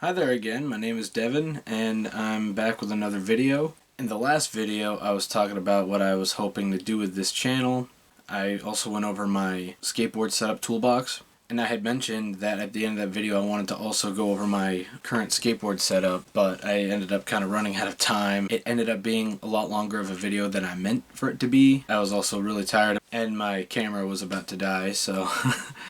Hi there again, my name is Devin and I'm back with another video. In the last video I was talking about what I was hoping to do with this channel. I also went over my skateboard setup toolbox, and I had mentioned that at the end of that video I wanted to also go over my current skateboard setup, but I ended up kind of running out of time. It ended up being a lot longer of a video than I meant for it to be. I was also really tired and my camera was about to die, so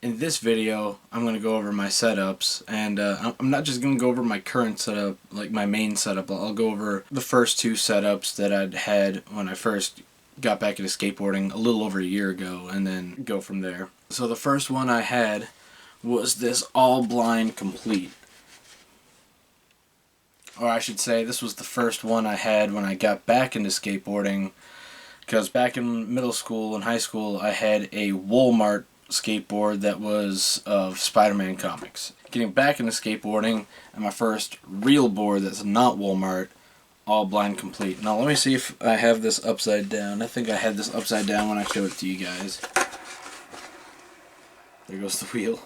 in this video I'm going to go over my setups, and I'm not just going to go over my current setup, like my main setup. I'll go over the first two setups that I'd had when I first got back into skateboarding a little over a year ago, and then go from there. So the first one I had was this all blind complete. Or I should say, this was the first one I had when I got back into skateboarding, because back in middle school and high school I had a Walmart skateboard that was of Spider-Man comics. Getting back into skateboarding, and my first real board that's not Walmart, all blind complete. Now let me see if I have this upside down. I think I had this upside down when I showed it to you guys. There goes the wheel.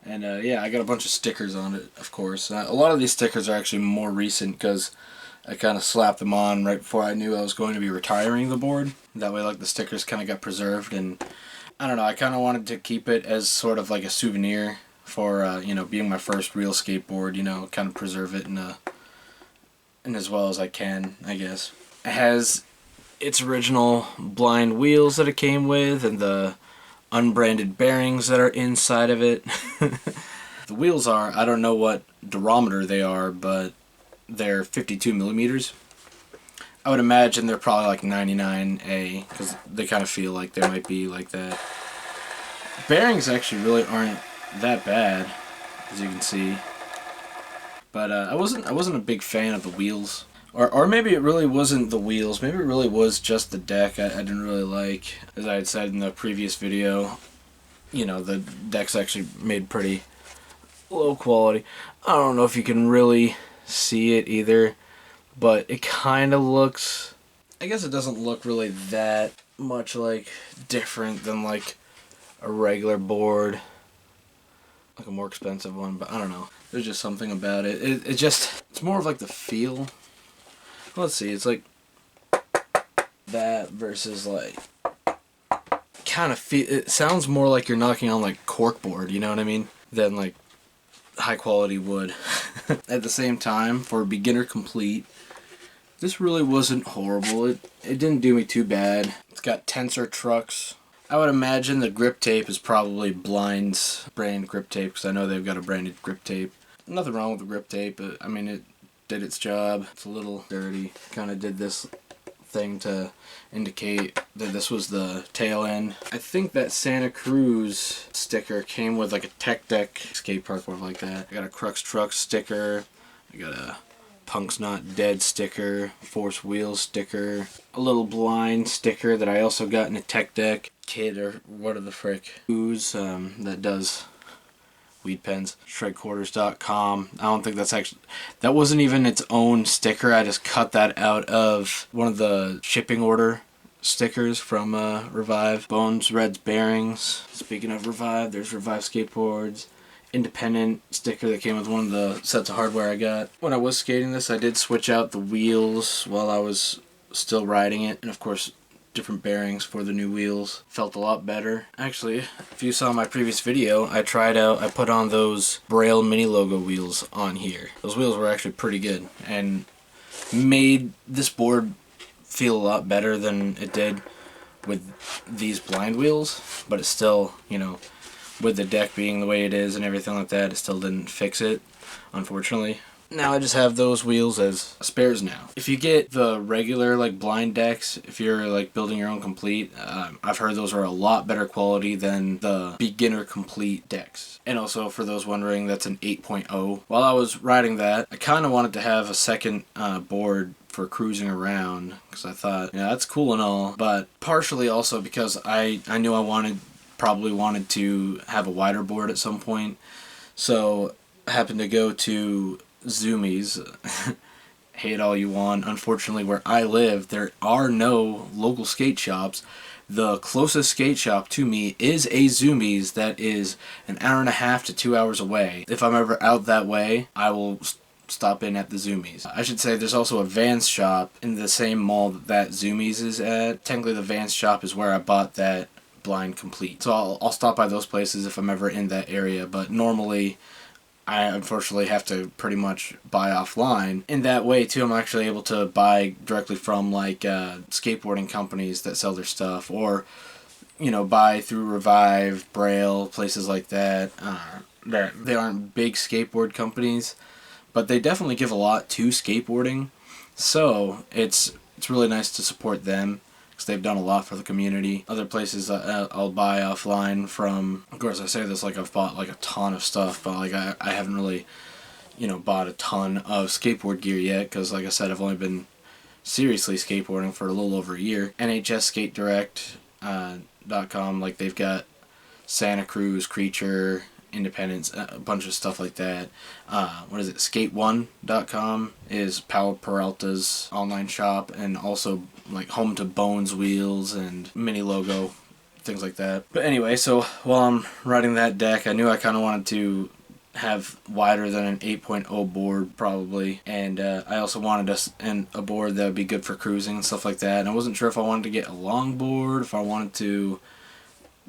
And yeah, I got a bunch of stickers on it, of course. A lot of these stickers are actually more recent because I kind of slapped them on right before I knew I was going to be retiring the board. That way, like, the stickers kind of got preserved, and I don't know, I kind of wanted to keep it as sort of like a souvenir for, you know, being my first real skateboard, you know, kind of preserve it and as well as I can, I guess. It has its original blind wheels that it came with, and the unbranded bearings that are inside of it. The wheels are, I don't know what durometer they are, but they're 52 millimeters. I would imagine they're probably like 99A, because they kind of feel like they might be like that. Bearings actually really aren't that bad, as you can see. But I wasn't a big fan of the wheels. Or maybe it really wasn't the wheels. Maybe it really was just the deck I didn't really like. As I had said in the previous video, you know, the deck's actually made pretty low quality. I don't know if you can really see it either, but it kind of looks... I guess it doesn't look really that much like different than like a regular board. Like a more expensive one, but I don't know. There's just something about it. It's more of like the feel. Let's see, it's like that versus like, kind of feel, it sounds more like you're knocking on like corkboard, you know what I mean, than like high quality wood. At the same time, for beginner complete, this really wasn't horrible. It didn't do me too bad. It's got tensor trucks. I would imagine the grip tape is probably Blind's brand grip tape, because I know they've got a branded grip tape. Nothing wrong with the grip tape, but I mean, it did its job. It's a little dirty. Kind of did this thing to indicate that this was the tail end. I think that Santa Cruz sticker came with like a Tech Deck skate park board like that. I got a Crux Truck sticker. I got a Punk's Not Dead sticker, Force Wheels sticker, a little Blind sticker that I also got in a Tech Deck kit, or what the frick. Ooze, that does weed pens. Shredquarters.com. I don't think that's actually... That wasn't even its own sticker. I just cut that out of one of the shipping order stickers from Revive. Bones Reds Bearings. Speaking of Revive, there's Revive Skateboards. Independent sticker that came with one of the sets of hardware I got. When I was skating this, I did switch out the wheels while I was still riding it. And of course, different bearings for the new wheels. Felt a lot better. Actually, if you saw my previous video, I put on those Braille mini logo wheels on here. Those wheels were actually pretty good and made this board feel a lot better than it did with these blind wheels, but it still, you know, with the deck being the way it is and everything like that, it still didn't fix it, unfortunately. Now I just have those wheels as spares now. If you get the regular like blind decks, if you're like building your own complete, I've heard those are a lot better quality than the beginner complete decks. And also, for those wondering, that's an 8.0. While I was riding that, I kind of wanted to have a second board for cruising around, because I thought, yeah, that's cool and all, but partially also because I knew I probably wanted to have a wider board at some point. So I happened to go to Zoomies. Hate all you want. Unfortunately, where I live, there are no local skate shops the closest skate shop to me is a Zoomies that is an hour and a half to 2 hours away. If I'm ever out that way, I will stop in at the Zoomies. I should say there's also a Vans shop in the same mall that Zoomies is at. Technically the Vans shop is where I bought that blind complete. So I'll stop by those places if I'm ever in that area, but normally I unfortunately have to pretty much buy offline. In that way too, I'm actually able to buy directly from like skateboarding companies that sell their stuff, or you know, buy through Revive, Braille, places like that. They aren't big skateboard companies, but they definitely give a lot to skateboarding, so it's really nice to support them because they've done a lot for the community. Other places I'll buy offline from, of course I say this like I've bought like a ton of stuff, but like I haven't really, you know, bought a ton of skateboard gear yet because like I said, I've only been seriously skateboarding for a little over a year. NHSSkateDirect.com, like they've got Santa Cruz, Creature, Independence, a bunch of stuff like that. What is it? Skate1.com is Powell Peralta's online shop, and also like Home to Bones wheels and Mini Logo, things like that. But anyway, so while I'm riding that deck, I knew I kind of wanted to have wider than an 8.0 board probably, and I also wanted a board that would be good for cruising and stuff like that. And I wasn't sure if I wanted to get a long board, if I wanted to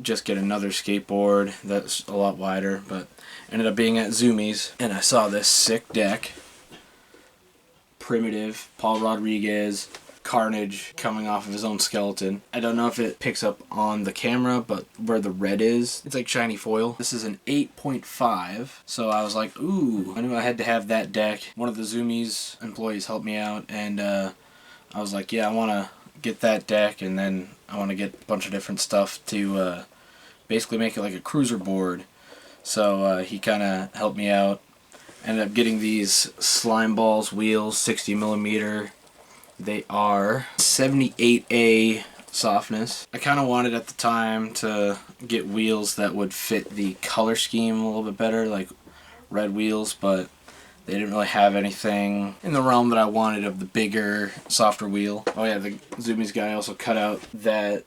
just get another skateboard that's a lot wider, but ended up being at Zoomies, and I saw this sick deck. Primitive, Paul Rodriguez, Carnage coming off of his own skeleton. I don't know if it picks up on the camera, but where the red is, it's like shiny foil. This is an 8.5, so I was like, ooh, I knew I had to have that deck. One of the Zoomies employees helped me out, and I was like, yeah, I want to get that deck, and then I want to get a bunch of different stuff to basically make it like a cruiser board. So he kind of helped me out. Ended up getting these Slime Balls wheels, 60mm. They are 78A softness. I kind of wanted at the time to get wheels that would fit the color scheme a little bit better, like red wheels, but they didn't really have anything in the realm that I wanted of the bigger, softer wheel. Oh yeah, the Zoomies guy also cut out that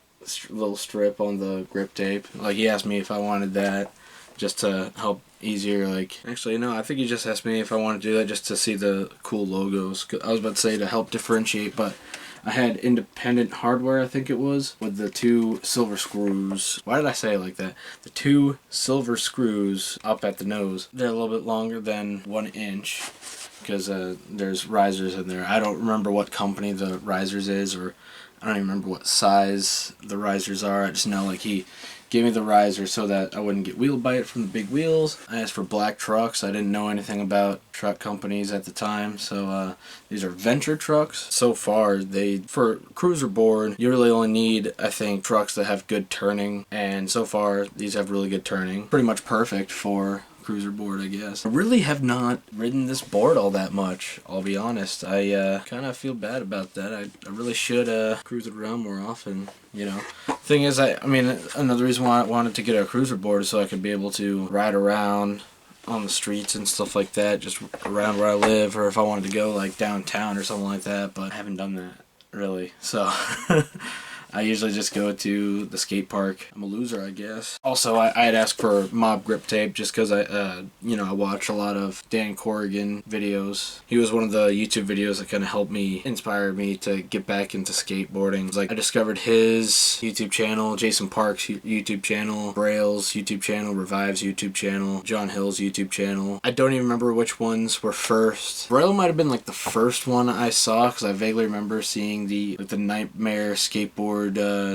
little strip on the grip tape. Like, he asked me if I wanted that just to help easier, like, actually no, I think he just asked me if I wanted to do that just to see the cool logos. I was about to say to help differentiate, but I had independent hardware, I think it was, with the 2 silver screws. Why did I say it like that? The 2 silver screws up at the nose. They're a little bit longer than 1 inch because there's risers in there. I don't remember what company the risers is, or I don't even remember what size the risers are. I just know like he gave me the riser so that I wouldn't get wheel bite from the big wheels. I asked for black trucks. I didn't know anything about truck companies at the time, so these are Venture trucks. So far, for cruiser board, you really only need, I think, trucks that have good turning, and so far these have really good turning. Pretty much perfect for cruiser board, I guess. I really have not ridden this board all that much, I'll be honest. I kind of feel bad about that. I really should cruise it around more often, you know. Thing is, I mean, another reason why I wanted to get a cruiser board is so I could be able to ride around on the streets and stuff like that, just around where I live, or if I wanted to go like downtown or something like that, but I haven't done that really, so I usually just go to the skate park. I'm a loser, I guess. Also, I had asked for mob grip tape just because I watch a lot of Dan Corrigan videos. He was one of the YouTube videos that kind of helped me, inspire me to get back into skateboarding. It was like I discovered his YouTube channel, Jason Park's YouTube channel, Braille's YouTube channel, Revive's YouTube channel, John Hill's YouTube channel. I don't even remember which ones were first. Braille might have been like the first one I saw because I vaguely remember seeing the Nightmare Skateboard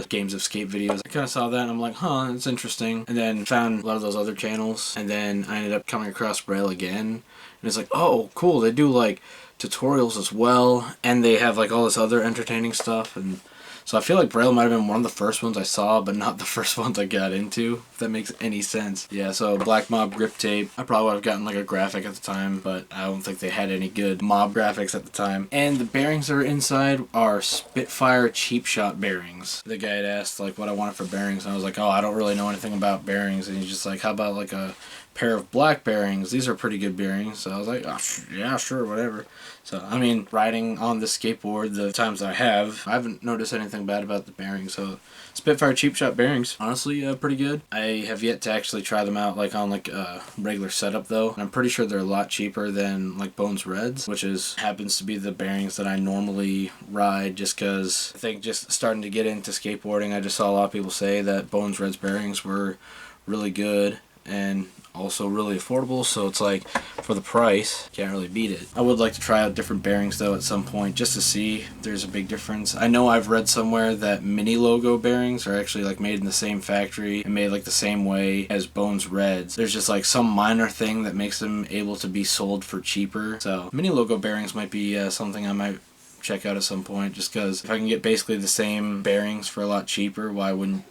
games of skate videos. I kind of saw that and I'm like, huh, that's interesting. And then found a lot of those other channels, and then I ended up coming across Braille again, and it's like, oh, cool, they do like tutorials as well, and they have like all this other entertaining stuff. And so I feel like Braille might have been one of the first ones I saw, but not the first ones I got into, if that makes any sense. Yeah, so Black Mob grip tape. I probably would have gotten like a graphic at the time, but I don't think they had any good mob graphics at the time. And the bearings that are inside are Spitfire Cheap Shot bearings. The guy had asked like what I wanted for bearings, and I was like, oh, I don't really know anything about bearings. And he's just like, how about like a pair of black bearings. These are pretty good bearings. So I was like, oh, yeah, sure, whatever. So, I mean, riding on this skateboard the times I haven't noticed anything bad about the bearings. So, Spitfire Cheap Shot bearings, honestly, pretty good. I have yet to actually try them out like on like a regular setup though. And I'm pretty sure they're a lot cheaper than like Bones Reds, which happens to be the bearings that I normally ride, just because I think just starting to get into skateboarding, I just saw a lot of people say that Bones Reds bearings were really good and also really affordable, so it's like, for the price, can't really beat it. I would like to try out different bearings though at some point, just to see if there's a big difference. I know I've read somewhere that mini logo bearings are actually like made in the same factory and made like the same way as Bones Reds. There's just like some minor thing that makes them able to be sold for cheaper. So mini logo bearings might be something I might check out at some point, just because if I can get basically the same bearings for a lot cheaper, why wouldn't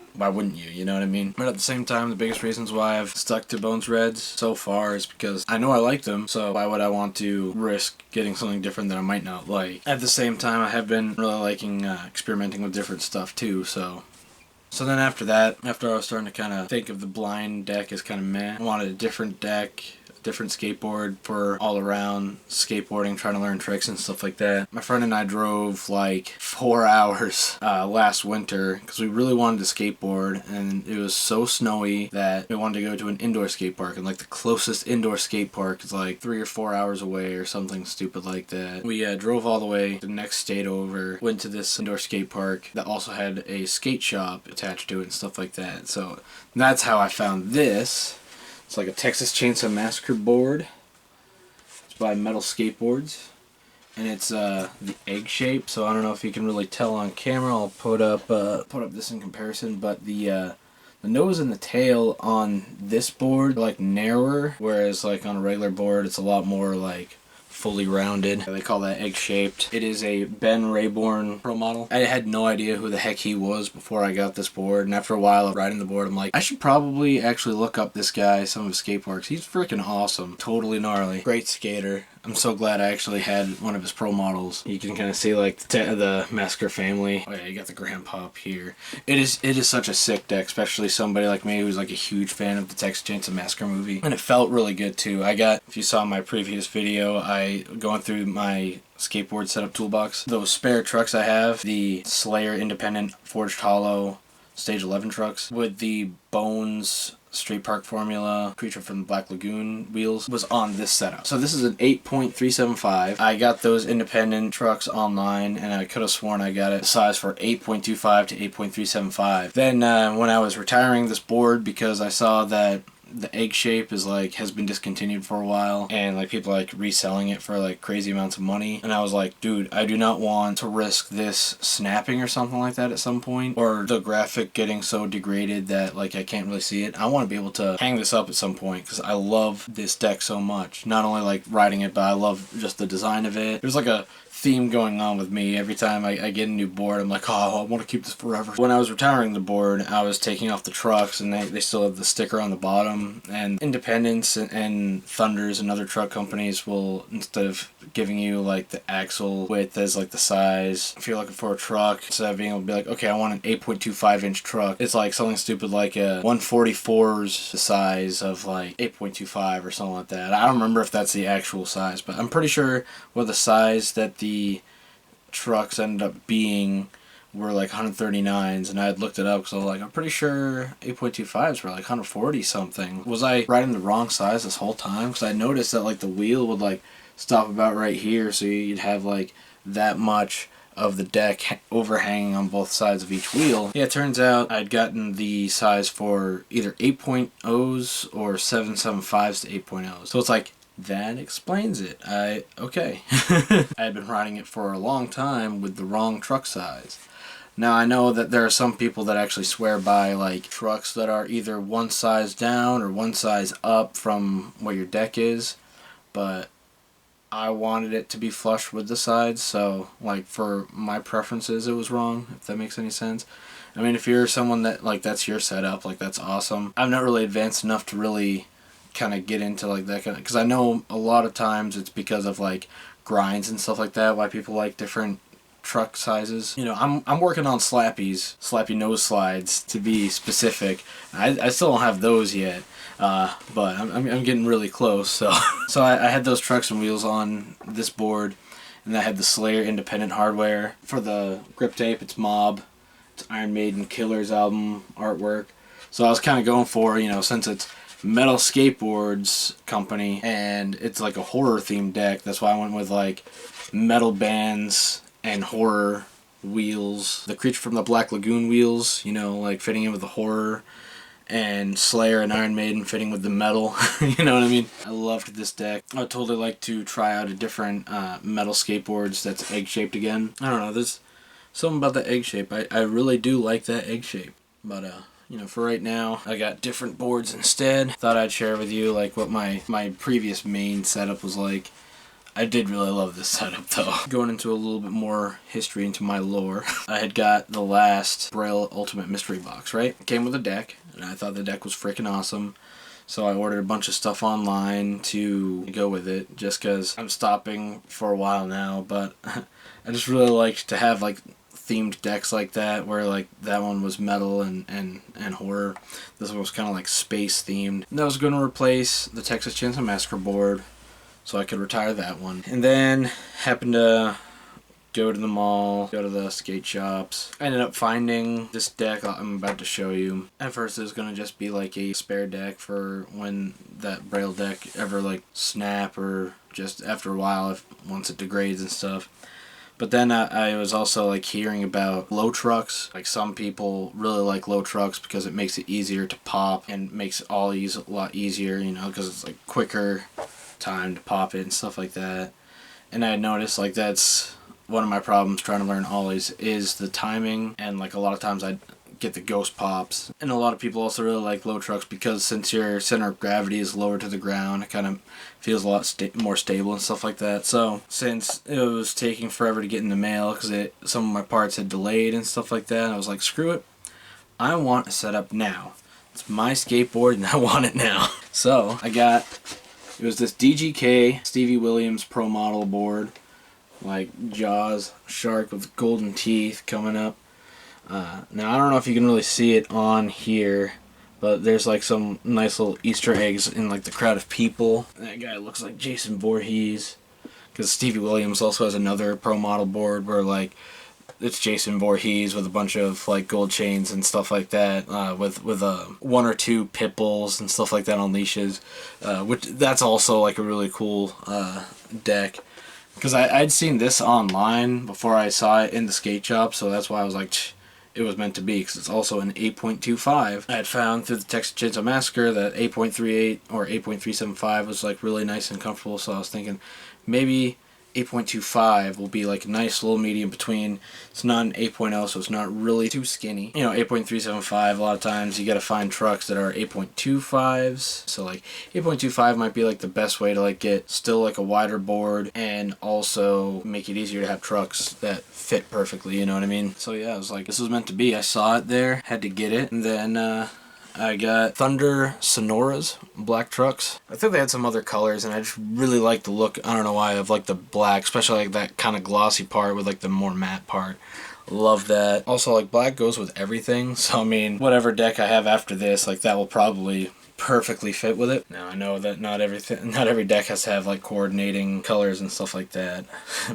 you? You know what I mean? But at the same time, the biggest reasons why I've stuck to Bones Reds so far is because I know I like them, so why would I want to risk getting something different that I might not like? At the same time, I have been really liking experimenting with different stuff too, so then after that, after I was starting to kind of think of the blind deck as kind of meh, I wanted a different deck, different skateboard for all around skateboarding, trying to learn tricks and stuff like that. My friend and I drove like 4 hours last winter because we really wanted to skateboard, and it was so snowy that we wanted to go to an indoor skate park, and like the closest indoor skate park is like 3 or 4 hours away or something stupid like that. We drove all the way to the next state over, went to this indoor skate park that also had a skate shop attached to it and stuff like that. So that's how I found this. It's like a Texas Chainsaw Massacre board. It's by Metal Skateboards, and it's the egg shape. So I don't know if you can really tell on camera. I'll put up this in comparison. But the nose and the tail on this board are like narrower, whereas like on a regular board it's a lot more like fully rounded. They call that egg shaped. It is a Ben Rayborn Pro model. I had no idea who the heck he was before I got this board, and after a while of riding the board, I'm like, I should probably actually look up this guy, some of his skate parks. He's freaking awesome. Totally gnarly. Great skater. I'm so glad I actually had one of his pro models. You can kind of see like the Massacre family. Oh yeah, you got the grandpa up here. It is such a sick deck, especially somebody like me who's like a huge fan of the Texas Chainsaw Massacre movie. And it felt really good too. I got, if you saw my previous video, going through my skateboard setup toolbox. Those spare trucks I have, the Slayer Independent Forged Hollow Stage 11 trucks with the Bones Street Park Formula Creature from the Black Lagoon wheels, was on this setup. So this is an 8.375. I got those independent trucks online, and I could have sworn I got it size for 8.25 to 8.375. Then when I was retiring this board, because I saw that the egg shape is like has been discontinued for a while, and like people like reselling it for like crazy amounts of money, and I was like, dude, I do not want to risk this snapping or something like that at some point, or the graphic getting so degraded that like I can't really see it. I want to be able to hang this up at some point because I love this deck so much. Not only like riding it, but I love just the design of it. There's like a theme going on with me. Every time I get a new board, I'm like, oh, I want to keep this forever. When I was retiring the board, I was taking off the trucks, and they still have the sticker on the bottom, and Independence and Thunders and other truck companies will, instead of giving you like the axle width as like the size, if you're looking for a truck, instead of being able to be like, okay, I want an 8.25 inch truck, it's like something stupid like a 144's size of like 8.25 or something like that. I don't remember if that's the actual size, but I'm pretty sure with the size that the trucks ended up being were like 139s, and I had looked it up because I was like, I'm pretty sure 8.25s were like 140 something. Was I riding the wrong size this whole time? Because I noticed that like the wheel would like stop about right here, so you'd have like that much of the deck overhanging on both sides of each wheel. Yeah, it turns out I'd gotten the size for either 8.0s or 7.75s to 8.0s. So it's like, that explains it. Okay. I had been riding it for a long time with the wrong truck size. Now I know that there are some people that actually swear by like trucks that are either one size down or one size up from what your deck is, but I wanted it to be flush with the sides, so like for my preferences it was wrong, if that makes any sense. I mean, if you're someone that like that's your setup, like that's awesome. I'm not really advanced enough to really kind of get into like that kind of, because I know a lot of times it's because of like grinds and stuff like that why people like different truck sizes. You know, I'm working on slappy nose slides to be specific. I still don't have those yet. but I'm getting really close. So so I had those trucks and wheels on this board, and I had the Slayer independent hardware. For the grip tape, it's Mob. It's Iron Maiden Killer's album artwork. So I was kind of going for, you know, since it's Metal Skateboards company and it's like a horror themed deck, that's why I went with like metal bands and horror wheels. The Creature from the Black Lagoon wheels, you know, like fitting in with the horror, and Slayer and Iron Maiden fitting with the metal. You know what I mean? I loved this deck. I would totally like to try out a different metal skateboards that's egg shaped again. I don't know, there's something about the egg shape. I really do like that egg shape. But you know, for right now, I got different boards instead. Thought I'd share with you like what my previous main setup was like. I did really love this setup though. Going into a little bit more history into my lore, I had got the last Braille Ultimate Mystery Box, right? It came with a deck, and I thought the deck was freaking awesome. So I ordered a bunch of stuff online to go with it, just because I'm stopping for a while now, but I just really like to have like themed decks like that, where like that one was metal and horror. This one was kind of like space themed. And I was going to replace the Texas Chainsaw Massacre board, so I could retire that one. And then happened to go to the mall, go to the skate shops. I ended up finding this deck I'm about to show you. At first it was going to just be like a spare deck for when that Braille deck ever like snap, or just after a while once it degrades and stuff. But then I was also like hearing about low trucks. Like some people really like low trucks because it makes it easier to pop and makes ollies a lot easier, you know, because it's like quicker time to pop it and stuff like that. And I noticed like that's one of my problems trying to learn ollies is the timing, and like a lot of times I get the ghost pops. And a lot of people also really like low trucks because since your center of gravity is lower to the ground, it kind of feels a lot more stable and stuff like that. So since it was taking forever to get in the mail because some of my parts had delayed and stuff like that, I was like, screw it, I want a setup now. It's my skateboard and I want it now. So I got, it was this DGK Stevie Williams Pro Model board, like Jaws shark with golden teeth coming up. Now I don't know if you can really see it on here, but there's like some nice little Easter eggs in like the crowd of people. That guy looks like Jason Voorhees, because Stevie Williams also has another Pro Model board where like it's Jason Voorhees with a bunch of like gold chains and stuff like that, with one or two pit bulls and stuff like that on leashes, which that's also like a really cool deck. Because I'd seen this online before I saw it in the skate shop, so that's why I was like, it was meant to be, because it's also an 8.25. I had found through the Texas Chainsaw Massacre that 8.38 or 8.375 was like really nice and comfortable, so I was thinking maybe 8.25 will be like a nice little medium between. It's not an 8.0, so it's not really too skinny. You know, 8.375, a lot of times you gotta find trucks that are 8.25s. So like 8.25 might be like the best way to like get still like a wider board and also make it easier to have trucks that fit perfectly, you know what I mean? So yeah, I was like, this was meant to be. I saw it there, had to get it, and then I got Thunder Sonoras black trucks. I think they had some other colors, and I just really like the look, I don't know why, of like the black, especially like that kind of glossy part with like the more matte part. Love that. Also, like, black goes with everything, so I mean, whatever deck I have after this, like, that will probably perfectly fit with it. Now I know that not every deck has to have like coordinating colors and stuff like that.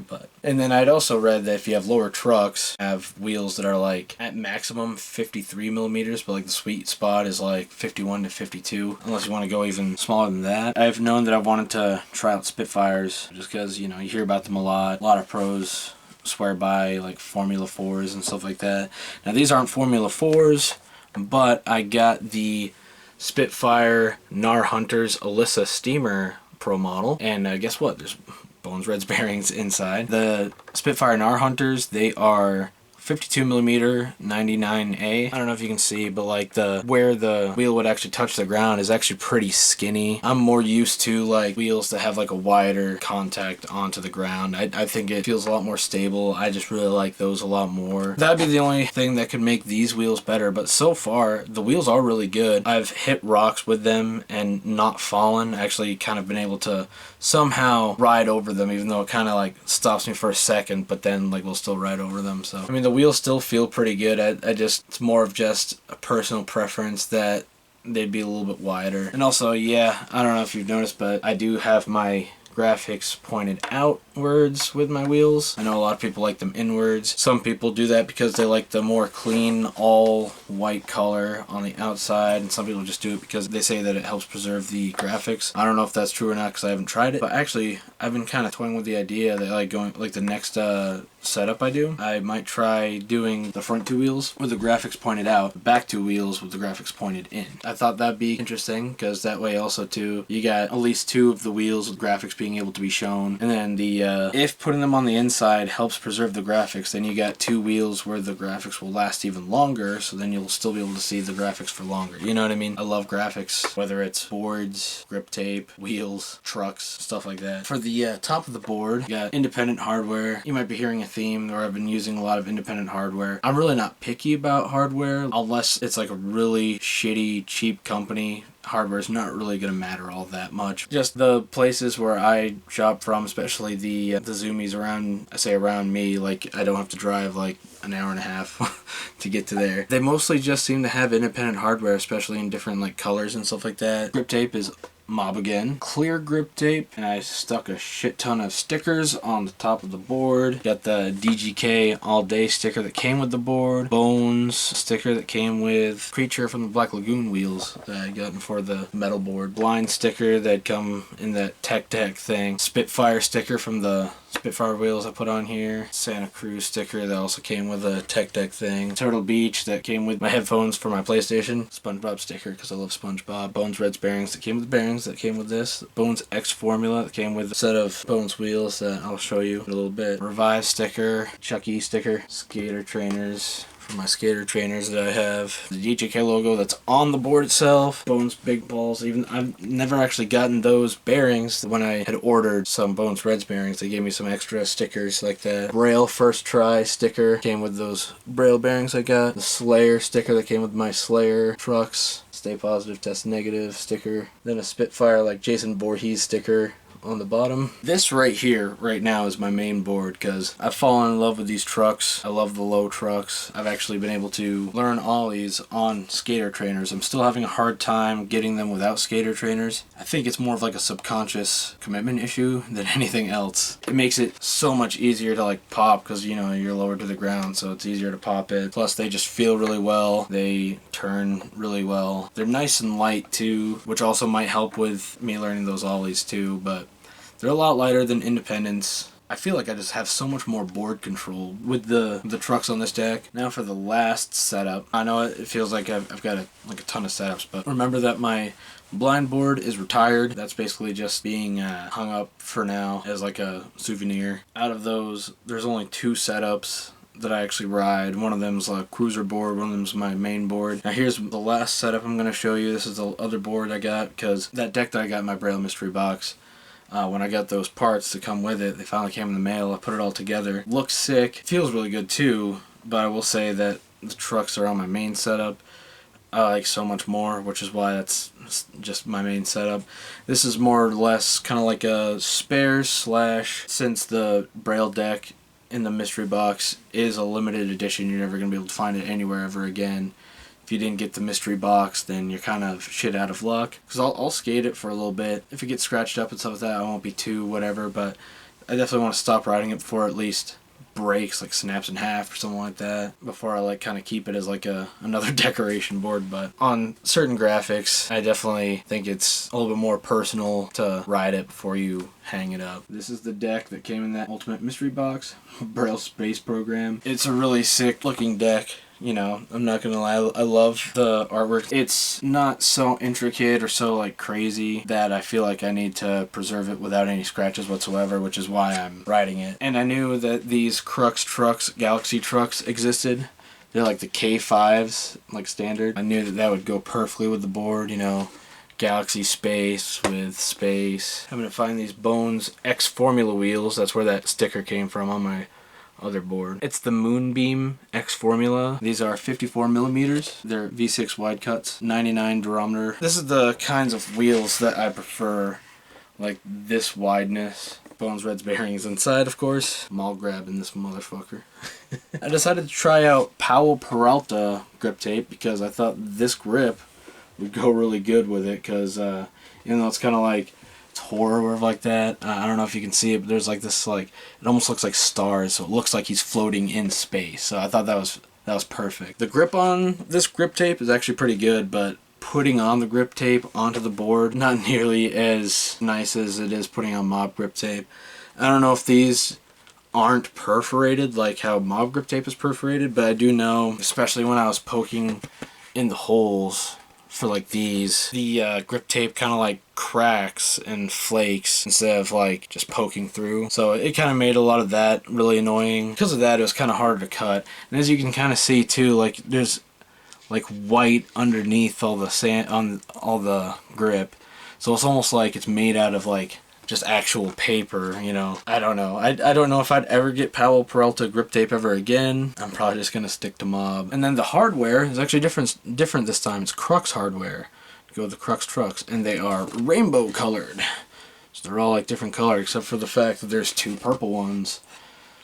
But and then I'd also read that if you have lower trucks, have wheels that are like at maximum 53 millimeters, but like the sweet spot is like 51 to 52, unless you want to go even smaller than that. I've known that I wanted to try out Spitfires just because, you know, you hear about them a lot of pros swear by like Formula 4s and stuff like that. Now these aren't Formula 4s, but I got the Spitfire Gnar Hunters Alyssa Steamer Pro Model, and guess what? There's Bones Reds bearings inside. The Spitfire Gnar Hunters, they are 52mm 99A. I don't know if you can see, but like where the wheel would actually touch the ground is actually pretty skinny. I'm more used to like wheels that have like a wider contact onto the ground. I think it feels a lot more stable. I just really like those a lot more. That'd be the only thing that could make these wheels better, but so far the wheels are really good. I've hit rocks with them and not fallen. Actually kind of been able to somehow ride over them, even though it kind of like stops me for a second, but then like we'll still ride over them. So I mean, the wheels still feel pretty good. It's more of just a personal preference that they'd be a little bit wider. And also, yeah, I don't know if you've noticed, but I do have my graphics pointed outwards with my wheels. I know a lot of people like them inwards. Some people do that because they like the more clean, all white color on the outside, and some people just do it because they say that it helps preserve the graphics. I don't know if that's true or not because I haven't tried it, but actually I've been kind of toying with the idea that like the next setup I do, I might try doing the front two wheels with the graphics pointed out, back two wheels with the graphics pointed in. I thought that'd be interesting because that way also too, you got at least two of the wheels with graphics being able to be shown, and then the if putting them on the inside helps preserve the graphics, then you got two wheels where the graphics will last even longer, so then you'll still be able to see the graphics for longer. You know what I mean? I love graphics, whether it's boards, grip tape, wheels, trucks, stuff like that. For the top of the board, you got independent hardware. You might be hearing a theme where I've been using a lot of independent hardware. I'm really not picky about hardware unless it's like a really shitty, cheap company. Hardware is not really going to matter all that much. Just the places where I shop from, especially the Zoomies around me, like I don't have to drive like an hour and a half to get to there. They mostly just seem to have independent hardware, especially in different like colors and stuff like that. Grip tape is Mob again. Clear grip tape, and I stuck a shit ton of stickers on the top of the board. Got the DGK all day sticker that came with the board. Bones sticker that came with Creature from the Black Lagoon wheels that I got for the metal board. Blind sticker that come in that tech deck thing. Spitfire sticker from the Spitfire wheels I put on here. Santa Cruz sticker that also came with a tech deck thing. Turtle Beach that came with my headphones for my PlayStation. SpongeBob sticker because I love SpongeBob. Bones Reds bearings that came with the bearings that came with this. Bones X Formula that came with a set of Bones wheels that I'll show you in a little bit. Revive sticker. Chucky sticker. Skater trainers. For my skater trainers that I have. The DJK logo that's on the board itself. Bones Big Balls. Even I've never actually gotten those bearings. When I had ordered some Bones Reds bearings, they gave me some extra stickers like that. Braille First Try sticker came with those Braille bearings I got. The Slayer sticker that came with my Slayer trucks. Stay Positive, Test Negative sticker. Then a Spitfire like Jason Voorhees sticker on the bottom. This right here, right now, is my main board because I've fallen in love with these trucks. I love the low trucks. I've actually been able to learn ollies on skater trainers. I'm still having a hard time getting them without skater trainers. I think it's more of like a subconscious commitment issue than anything else. It makes it so much easier to like pop because, you know, you're lower to the ground, so it's easier to pop it. Plus, they just feel really well. They turn really well. They're nice and light too, which also might help with me learning those ollies too, but they're a lot lighter than Independence. I feel like I just have so much more board control with the trucks on this deck. Now for the last setup. I know it feels like I've got a ton of setups, but remember that my blind board is retired. That's basically just being hung up for now as like a souvenir. Out of those, there's only two setups that I actually ride. One of them's a cruiser board, one of them's my main board. Now here's the last setup I'm going to show you. This is the other board I got because that deck that I got in my Braille mystery box, when I got those parts to come with it, they finally came in the mail. I put it all together. Looks sick. Feels really good too, but I will say that the trucks are on my main setup. I like so much more, which is why that's just my main setup. This is more or less kind of like a spare slash, since the Braille deck in the mystery box is a limited edition, you're never going to be able to find it anywhere ever again. If you didn't get the mystery box, then you're kind of shit out of luck. Because I'll skate it for a little bit. If it gets scratched up and stuff like that, I won't be too whatever, but I definitely want to stop riding it before it at least breaks, like snaps in half or something like that, before I like kind of keep it as like another decoration board. But on certain graphics, I definitely think it's a little bit more personal to ride it before you hang it up. This is the deck that came in that Ultimate Mystery Box, Braille Space Program. It's a really sick looking deck. You know, I'm not gonna lie, I love the artwork. It's not so intricate or so like crazy that I feel like I need to preserve it without any scratches whatsoever, which is why I'm riding it. And I knew that these Crux trucks, Galaxy trucks, existed. They're like the K5s, like standard. I knew that that would go perfectly with the board, you know. Galaxy Space with space. I'm gonna find these Bones X Formula wheels. That's where that sticker came from on my other board. It's the Moonbeam X Formula. These are 54 millimeters. They're V6 wide cuts, 99 durometer. This is the kinds of wheels that I prefer, like this wideness. Bones Reds bearings inside, of course. I'm all grabbing this motherfucker. I decided to try out Powell Peralta grip tape because I thought this grip would go really good with it, because even though it's kind of like it's horror like that. I don't know if you can see it, but there's like this, like, it almost looks like stars, so it looks like he's floating in space. So I thought that was perfect. The grip on this grip tape is actually pretty good, but putting on the grip tape onto the board, not nearly as nice as it is putting on mob grip tape. I don't know if these aren't perforated like how mob grip tape is perforated, but I do know, especially when I was poking in the holes for like these, the grip tape kind of like cracks and flakes instead of like just poking through. So it kind of made a lot of that really annoying. Because of that, it was kind of harder to cut. And as you can kind of see too, like there's like white underneath all the sand on all the grip, so it's almost like it's made out of like just actual paper, you know. I don't know. I don't know if I'd ever get Powell Peralta grip tape ever again. I'm probably just gonna stick to mob. And then the hardware is actually different this time. It's Crux hardware. Go with the Crux trucks, and they are rainbow colored. So they're all like different color, except for the fact that there's 2 purple ones.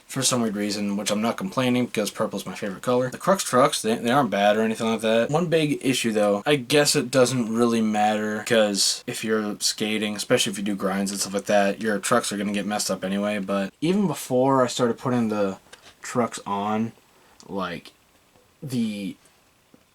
For some weird reason, which I'm not complaining because purple's my favorite color. The Crux trucks, they aren't bad or anything like that. One big issue though, I guess it doesn't really matter, because if you're skating, especially if you do grinds and stuff like that, your trucks are going to get messed up anyway. But even before I started putting the trucks on, like the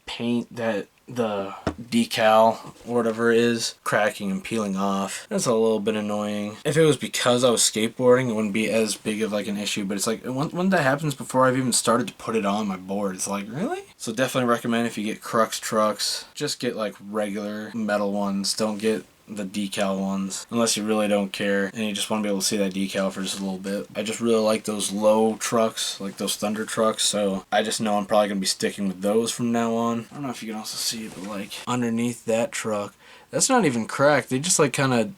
paint that the decal or whatever is cracking and peeling off, that's a little bit annoying. If it was because I was skateboarding, it wouldn't be as big of like an issue, but it's like when that happens before I've even started to put it on my board, it's like, really? So definitely recommend, if you get Crux trucks, just get like regular metal ones. Don't get the decal ones unless you really don't care and you just want to be able to see that decal for just a little bit. I just really like those low trucks, like those Thunder trucks, so I just know I'm probably going to be sticking with those from now on. I don't know if you can also see it, but like underneath that truck, that's not even cracked. They just like kind of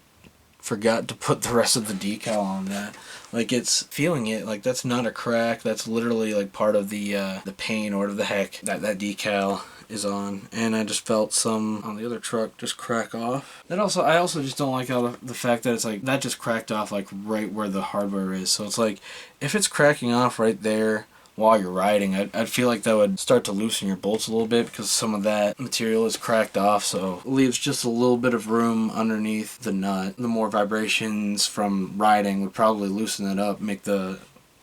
forgot to put the rest of the decal on that. Like, it's feeling it. Like, that's not a crack. That's literally like part of the paint or whatever the heck that decal is on. And I just felt some on the other truck just crack off. I also just don't like how the fact that it's like that just cracked off like right where the hardware is. So it's like, if it's cracking off right there while you're riding, I'd feel like that would start to loosen your bolts a little bit, because some of that material is cracked off, so it leaves just a little bit of room underneath the nut. The more vibrations from riding would probably loosen it up, make the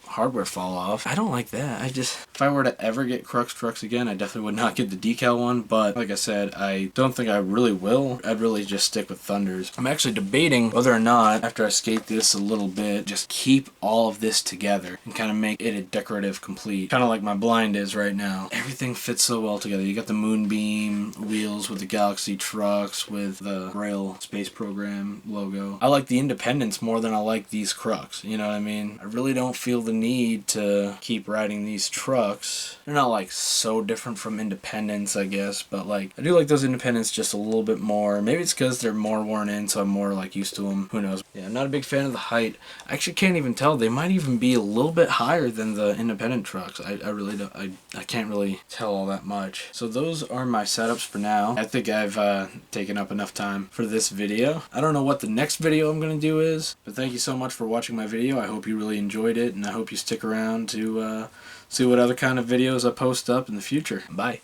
hardware fall off. I don't like that. If I were to ever get Crux trucks again, I definitely would not get the decal one, but like I said, I don't think I really will. I'd really just stick with Thunders. I'm actually debating whether or not, after I skate this a little bit, just keep all of this together and kind of make it a decorative complete. Kind of like my blind is right now. Everything fits so well together. You got the Moonbeam wheels with the Galaxy trucks with the Braille Space Program logo. I like the Independence more than I like these Crux. You know what I mean? I really don't feel the need to keep riding these trucks. They're not like so different from Independence, I guess, but like I do like those Independence just a little bit more. Maybe it's because they're more worn in, so I'm more like used to them. Who knows? Yeah, I'm not a big fan of the height. I actually can't even tell. They might even be a little bit higher than the Independent trucks. I really don't. I can't really tell all that much. So those are my setups for now. I think I've taken up enough time for this video. I don't know what the next video I'm going to do is, but thank you so much for watching my video. I hope you really enjoyed it, and I hope you stick around to see what other kind of videos I post up in the future. Bye.